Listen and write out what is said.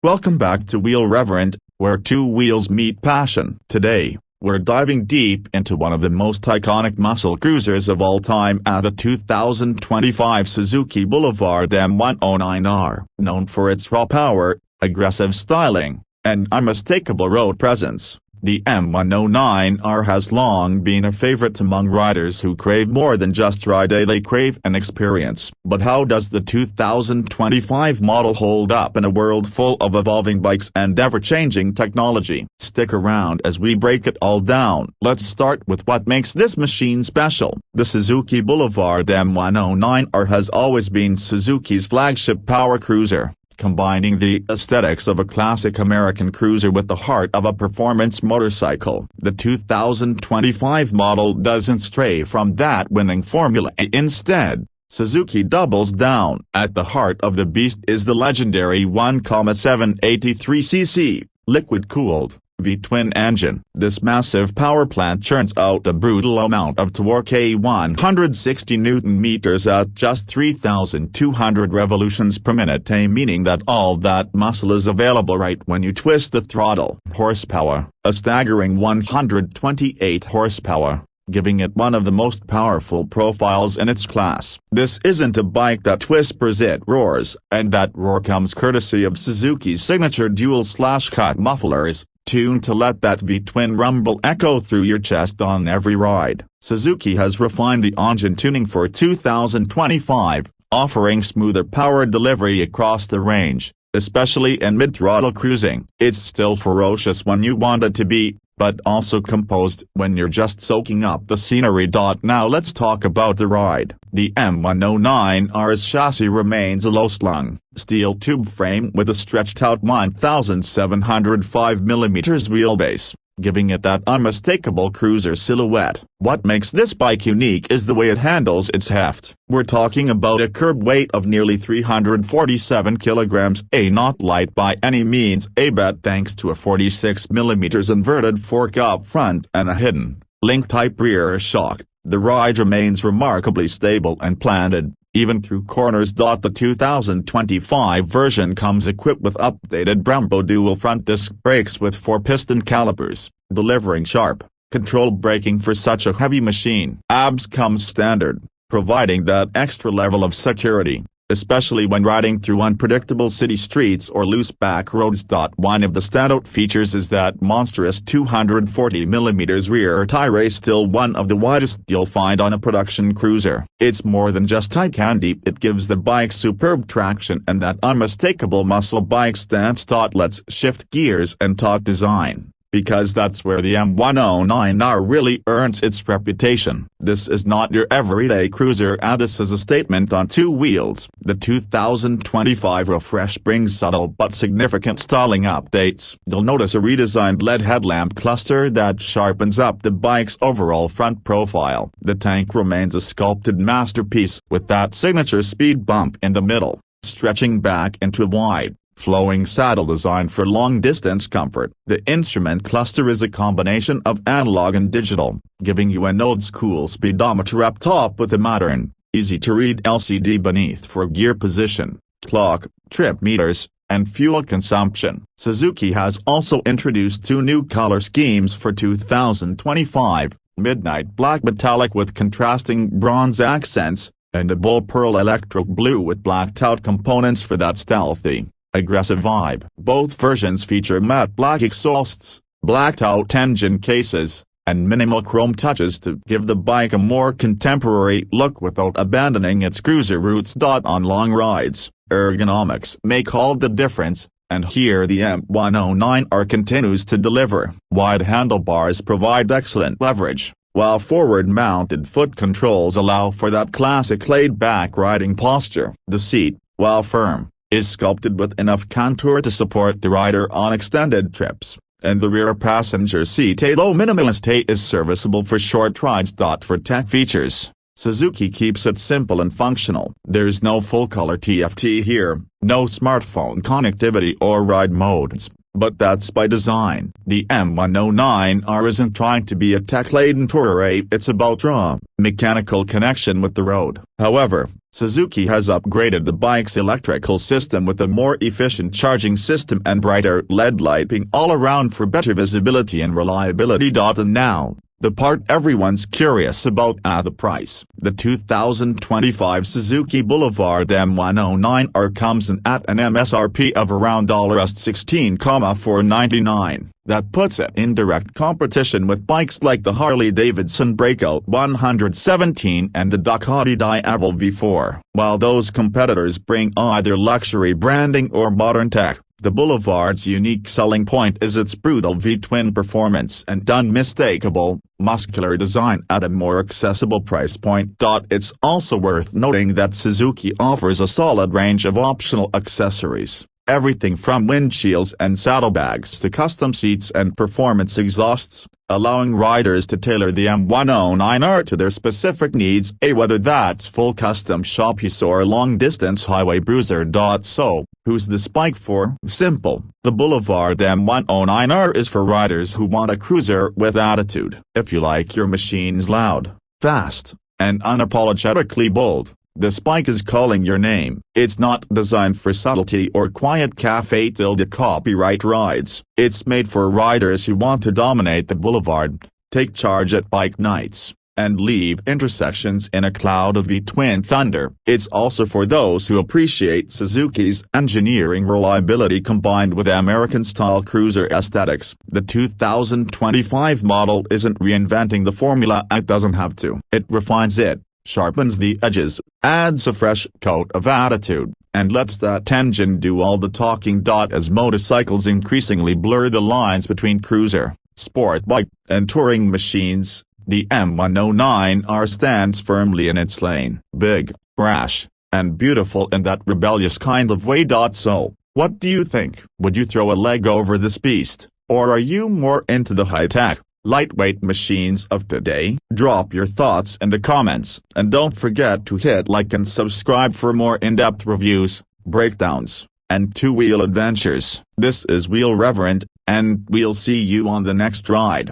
Welcome back to Wheel Reverend, where two wheels meet passion. Today, we're diving deep into one of the most iconic muscle cruisers of all time at the 2025 Suzuki Boulevard M109R. Known for its raw power, aggressive styling, and unmistakable road presence, the M109R has long been a favorite among riders who crave more than just ride. They crave an experience. But how does the 2025 model hold up in a world full of evolving bikes and ever-changing technology? Stick around as we break it all down. Let's start with what makes this machine special. The Suzuki Boulevard M109R has always been Suzuki's flagship power cruiser, combining the aesthetics of a classic American cruiser with the heart of a performance motorcycle. The 2025 model doesn't stray from that winning formula. Instead, Suzuki doubles down. At the heart of the beast is the legendary 1.783cc, liquid-cooled, V-twin engine. This massive power plant churns out a brutal amount of torque, 160 Nm at just 3,200 revolutions per minute, meaning that all that muscle is available right when you twist the throttle. Horsepower, a staggering 128 horsepower, giving it one of the most powerful profiles in its class. This isn't a bike that whispers, it roars, and that roar comes courtesy of Suzuki's signature dual/cut mufflers, tuned to let that V-twin rumble echo through your chest on every ride. Suzuki has refined the engine tuning for 2025, offering smoother power delivery across the range, especially in mid-throttle cruising. It's still ferocious when you want it to be, but also composed when you're just soaking up the scenery. Now let's talk about the ride. The M109R's chassis remains a low-slung, steel tube frame with a stretched-out 1,705mm wheelbase, giving it that unmistakable cruiser silhouette. What makes this bike unique is the way it handles its heft. We're talking about a curb weight of nearly 347 kilograms, not light by any means, but thanks to a 46mm inverted fork up front and a hidden, link-type rear shock, the ride remains remarkably stable and planted, even through corners. The 2025 version comes equipped with updated Brembo dual front disc brakes with 4-piston calipers, delivering sharp, controlled braking for such a heavy machine. ABS comes standard, providing that extra level of security, especially when riding through unpredictable city streets or loose back roads. One of the standout features is that monstrous 240mm rear tire, still one of the widest you'll find on a production cruiser. It's more than just tight and deep, it gives the bike superb traction and that unmistakable muscle bike stance. Let's shift gears and talk design, because that's where the M109R really earns its reputation. This is not your everyday cruiser, and this is a statement on two wheels. The 2025 refresh brings subtle but significant styling updates. You'll notice a redesigned LED headlamp cluster that sharpens up the bike's overall front profile. The tank remains a sculpted masterpiece, with that signature speed bump in the middle, stretching back into a wide, flowing saddle designed for long-distance comfort. The instrument cluster is a combination of analog and digital, giving you an old-school speedometer up top with a modern, easy-to-read LCD beneath for gear position, clock, trip meters, and fuel consumption. Suzuki has also introduced two new color schemes for 2025, midnight black metallic with contrasting bronze accents, and a bull pearl electro blue with blacked-out components for that stealthy, aggressive vibe. Both versions feature matte black exhausts, blacked-out engine cases, and minimal chrome touches to give the bike a more contemporary look without abandoning its cruiser roots. On long rides, ergonomics make all the difference, and here the M109R continues to deliver. Wide handlebars provide excellent leverage, while forward-mounted foot controls allow for that classic laid-back riding posture. The seat, while firm, is sculpted with enough contour to support the rider on extended trips, and the rear passenger seat, though minimalist, is serviceable for short rides. For tech features, Suzuki keeps it simple and functional. There's no full-color TFT here, no smartphone connectivity or ride modes, but that's by design. The M109R isn't trying to be a tech-laden tourer, it's about raw, mechanical connection with the road. However, Suzuki has upgraded the bike's electrical system with a more efficient charging system and brighter LED lighting all around for better visibility and reliability. And now, the part everyone's curious about: the price. The 2025 Suzuki Boulevard M109R comes in at an MSRP of around $16,499. That puts it in direct competition with bikes like the Harley Breakout 117 and the Ducati Diavel V4. While those competitors bring either luxury branding or modern tech, the Boulevard's unique selling point is its brutal V-twin performance and unmistakable, muscular design at a more accessible price point. It's also worth noting that Suzuki offers a solid range of optional accessories, everything from windshields and saddlebags to custom seats and performance exhausts, allowing riders to tailor the M109R to their specific needs, whether that's full custom chassis or long-distance highway bruiser. So, who's this bike for? Simple. The Boulevard M109R is for riders who want a cruiser with attitude. If you like your machines loud, fast, and unapologetically bold, this bike is calling your name. It's not designed for subtlety or quiet cafe copyright rides. It's made for riders who want to dominate the boulevard, take charge at bike nights, and leave intersections in a cloud of V-twin thunder. It's also for those who appreciate Suzuki's engineering reliability combined with American-style cruiser aesthetics. The 2025 model isn't reinventing the formula. It doesn't have to. It refines it, sharpens the edges, adds a fresh coat of attitude, and lets that engine do all the talking. As motorcycles increasingly blur the lines between cruiser, sport bike, and touring machines, the M109R stands firmly in its lane. Big, brash, and beautiful in that rebellious kind of way. So, what do you think? Would you throw a leg over this beast, or are you more into the high-tech, lightweight machines of today? Drop your thoughts in the comments, and don't forget to hit like and subscribe for more in-depth reviews, breakdowns, and two-wheel adventures. This is Wheel Reverend, and we'll see you on the next ride.